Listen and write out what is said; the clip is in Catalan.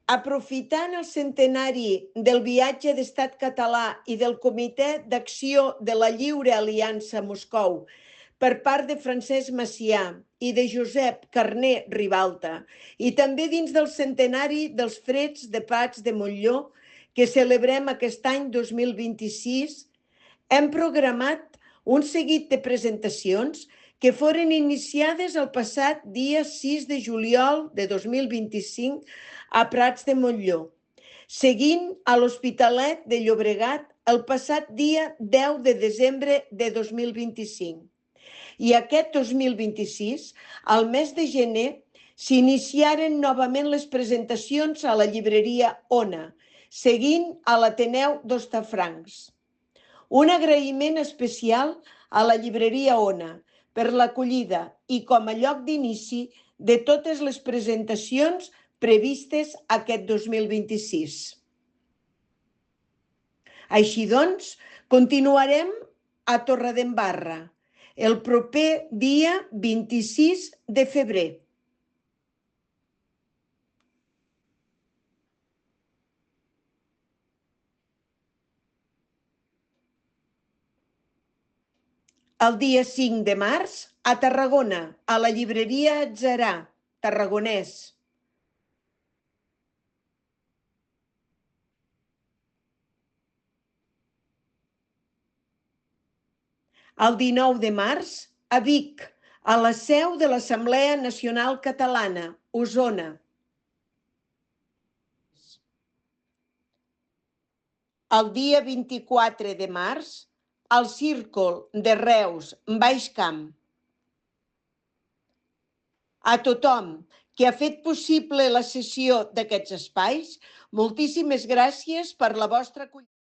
Aprofitant el centenari del viatge d'Estat català i del Comitè d'Acció de la Lliure Aliança Moscou per part de Francesc Macià i de Josep Carner Ribalta, i també dins del centenari dels Freds de Prats de Montllor, que celebrem aquest any 2026, hem programat un seguit de presentacions que foren iniciades el passat dia 6 de juliol de 2025 a Prats de Montllor, seguint a l'Hospitalet de Llobregat el passat dia 10 de desembre de 2025. I aquest 2026, al mes de gener, s'iniciaren novament les presentacions a la llibreria Ona, seguint a l'Ateneu d'Hostafrancs. Un agraïment especial a la llibreria Ona per l'acollida i com a lloc d'inici de totes les presentacions previstes aquest 2026. Així doncs, continuarem a Torredembarra el proper dia 26 de febrer. El dia 5 de març, a Tarragona, a la llibreria Atzarà, Tarragonès. El 19 de març, a Vic, a la seu de l'Assemblea Nacional Catalana, Osona. El dia 24 de març, al Círcol de Reus, Baix Camp. A tothom que ha fet possible la cessió d'aquests espais, moltíssimes gràcies per la vostra acollida.